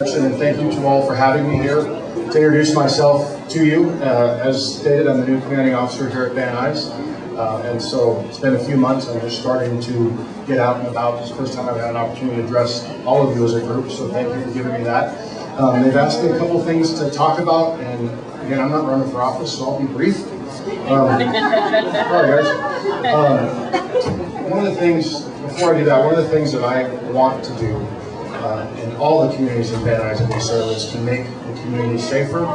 And thank you to all for having me here. To introduce myself to you, as stated, I'm the new commanding officer here at Van Nuys. And so it's been a few months. I'm just starting to get out and about. It's the first time I've had an opportunity to address all of you as a group, so thank you for giving me that. They've asked me a couple things to talk about, and again, I'm not running for office, so I'll be brief. Sorry, guys. One of the things, before I do that, one of the things that I want to do in all the communities in Van Nuys that we serve is to make the community safer.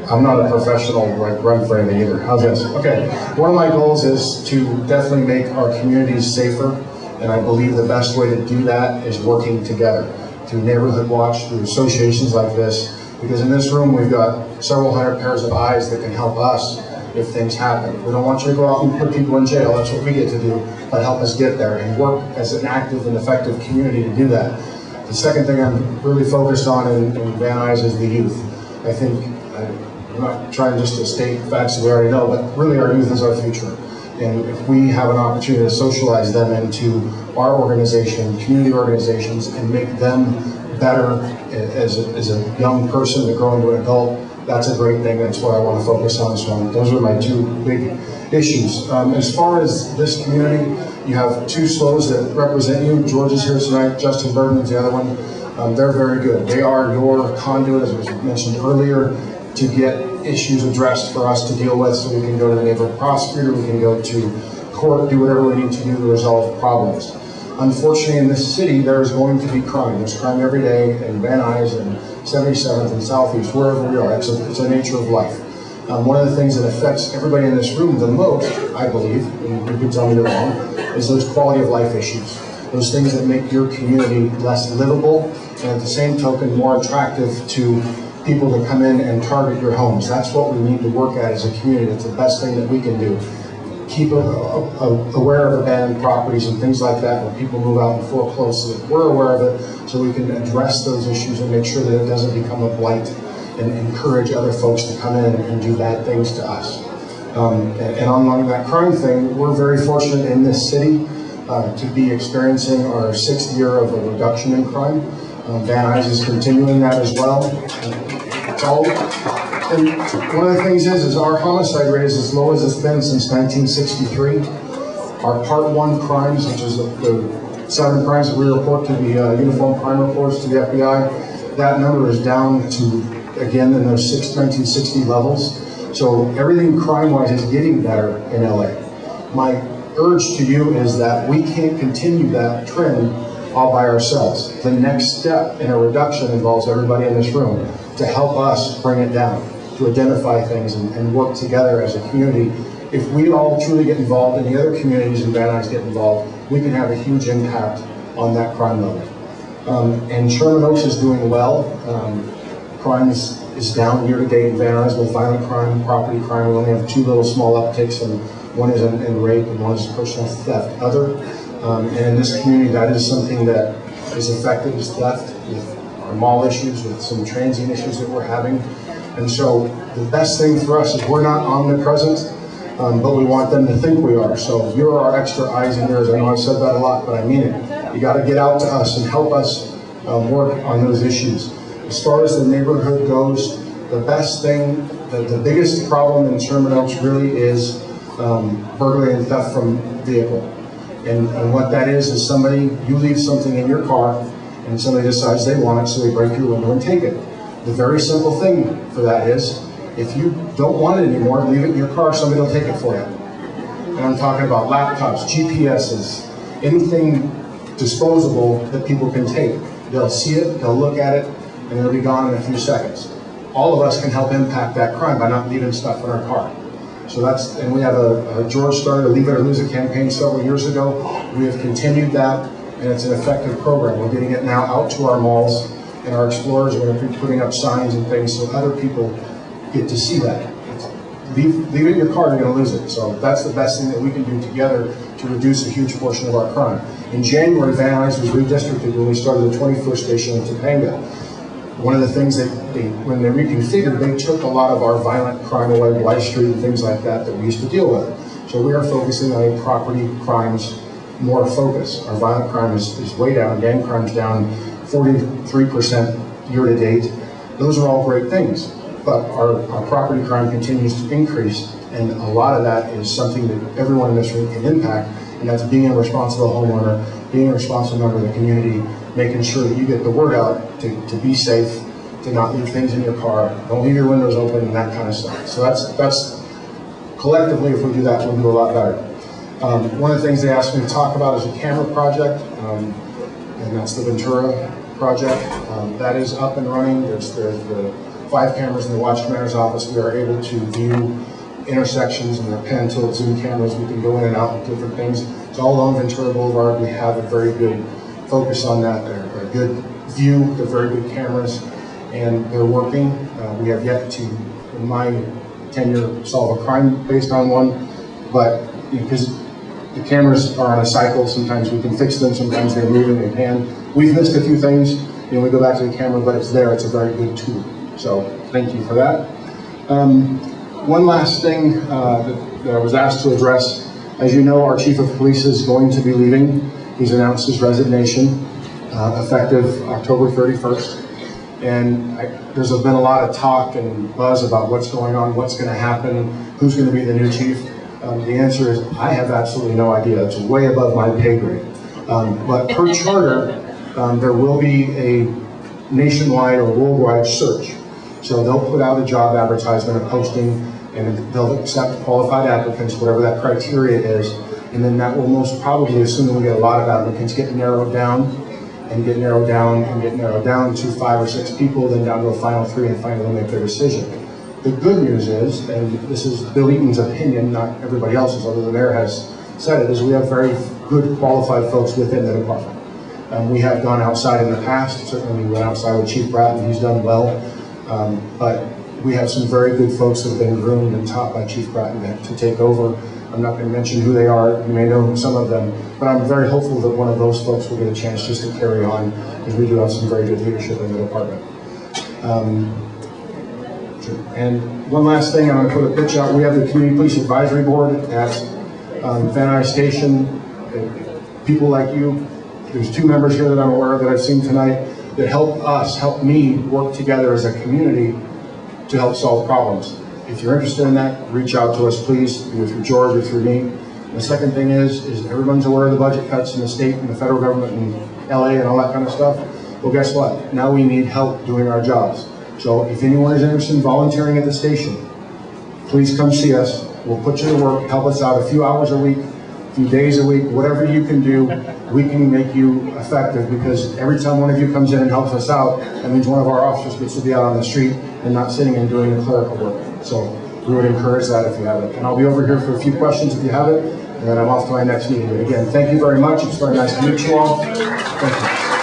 I'm not a professional run for anything either. How's this? Okay. One of my goals is to definitely make our communities safer, and I believe the best way to do that is working together through Neighborhood Watch, through associations like this, because in this room we've got several hundred pairs of eyes that can help us if things happen. We don't want you to go out and put people in jail. That's what we get to do, but help us get there and work as an active and effective community to do that. The second thing I'm really focused on in Van Nuys is the youth. I think, I'm not trying just to state facts that we already know, but really our youth is our future. And if we have an opportunity to socialize them into our organization, community organizations, and make them better as a young person to grow into an adult, that's a great thing. That's what I want to focus on. So those are my two big issues. As far as this community, you have two SLOs that represent you. George is here tonight. Justin Bergman's the other one. They're very good. They are your conduit, as was mentioned earlier, to get issues addressed for us to deal with, so we can go to the neighborhood prosecutor, we can go to court, do whatever we need to do to resolve problems. Unfortunately, in this city, there is going to be crime. There's crime every day in Van Nuys and 77th and Southeast, wherever we are. It's a nature of life. One of the things that affects everybody in this room the most, I believe, and you can tell me they're wrong, is those quality of life issues. Those things that make your community less livable, and at the same token, more attractive to people to come in and target your homes. That's what we need to work at as a community. It's the best thing that we can do. Keep aware of abandoned properties and things like that when people move out and foreclose, so that we're aware of it, so we can address those issues and make sure that it doesn't become a blight and encourage other folks to come in and do bad things to us. And on that crime thing, we're very fortunate in this city to be experiencing our 6th year of a reduction in crime. Van Nuys is continuing that as well. And one of the things is our homicide rate is as low as it's been since 1963. Our Part 1 crimes, which is the 7 crimes that we report to the uniform crime reports to the FBI, that number is down to, again, in those 1960 levels. So everything crime-wise is getting better in LA. My urge to you is that we can't continue that trend all by ourselves. The next step in a reduction involves everybody in this room to help us bring it down, to identify things and work together as a community. If we all truly get involved and the other communities in Van Nuys get involved, we can have a huge impact on that crime level. And Sherman Oaks is doing well. Crime is down year to date in Van Nuys with violent crime, property crime. We only have 2 little small upticks, and one is in rape and one is personal theft. And in this community, that is something that is affected, is theft, with our mall issues, with some transient issues that we're having. And so the best thing for us is we're not omnipresent, but we want them to think we are. So you're our extra eyes and ears. I know I've said that a lot, but I mean it. You got to get out to us and help us work on those issues. As far as the neighborhood goes, the best thing, the biggest problem in Sherman Oaks really is burglary and theft from vehicle. And what that is you leave something in your car and somebody decides they want it, so they break your window and take it. The very simple thing for that is, if you don't want it anymore, leave it in your car, somebody will take it for you. And I'm talking about laptops, GPSs, anything disposable that people can take. They'll see it, they'll look at it, and it'll be gone in a few seconds. All of us can help impact that crime by not leaving stuff in our car. So and we have George started a Leave It or Lose It campaign several years ago. We have continued that, and it's an effective program. We're getting it now out to our malls, and our explorers are going to be putting up signs and things so other people get to see that. Leave it in your car, you're going to lose it. So that's the best thing that we can do together to reduce a huge portion of our crime. In January, Van Nuys was redistricted when we started the 21st station in Topanga. One of the things that when they reconfigured, they took a lot of our violent crime away, Blythe Street and things like that we used to deal with. So we are focusing on a property crimes more focus. Our violent crime is way down, gang crime's down 43% year to date. Those are all great things, but our property crime continues to increase, and a lot of that is something that everyone in this room can impact, and that's being a responsible homeowner, being a responsible member of the community, making sure that you get the word out to be safe, to not leave things in your car, don't leave your windows open, and that kind of stuff. So that's collectively, if we do that, we'll do a lot better. One of the things they asked me to talk about is a camera project, and that's the Ventura project. That is up and running. There's the 5 cameras in the watch commander's office. We are able to view intersections, and they're pan tilt zoom cameras. We can go in and out with different things. It's all along Ventura Boulevard. We have a very good focus on that. They're a good view. They're very good cameras, and they're working. We have yet to, in my tenure, solve a crime based on one, but because the cameras are on a cycle, sometimes we can fix them, sometimes they move and they pan. We've missed a few things, we go back to the camera, but it's there. It's a very good tool. So thank you for that. One last thing that I was asked to address. As you know, our chief of police is going to be leaving. He's announced his resignation effective October 31st. And there's been a lot of talk and buzz about what's going on, what's going to happen, who's going to be the new chief. The answer is, I have absolutely no idea. It's way above my pay grade. But per charter, there will be a nationwide or worldwide search. So they'll put out a job advertisement, a posting, and they'll accept qualified applicants, whatever that criteria is. And then that will most probably, assuming we get a lot of applicants, get narrowed down and get narrowed down and get narrowed down to 5 or 6 people, then down to a final 3, and finally they'll make their decision. The good news is, and this is Bill Eaton's opinion, not everybody else's, although the mayor has said it, is we have very good qualified folks within the department. We have gone outside in the past. Certainly we went outside with Chief Bratton. He's done well. But we have some very good folks that have been groomed and taught by Chief Bratton to take over. I'm not going to mention who they are. You may know some of them. But I'm very hopeful that one of those folks will get a chance just to carry on, because we do have some very good leadership in the department. And one last thing, I'm going to put a pitch out. We have the Community Police Advisory Board at Van Nuys Station. People like you, there's 2 members here that I'm aware of that I've seen tonight that help me work together as a community to help solve problems. If you're interested in that, reach out to us, please, either through George or through me. And the second thing is everyone's aware of the budget cuts in the state and the federal government and LA and all that kind of stuff. Well, guess what? Now we need help doing our jobs. So if anyone is interested in volunteering at the station, please come see us. We'll put you to work, help us out a few hours a week, a few days a week, whatever you can do, we can make you effective, because every time one of you comes in and helps us out, that means one of our officers gets to be out on the street and not sitting and doing the clerical work. So we would encourage that if you have it. And I'll be over here for a few questions if you have it, and then I'm off to my next meeting. But again, thank you very much. It's very nice to meet you all. Thank you.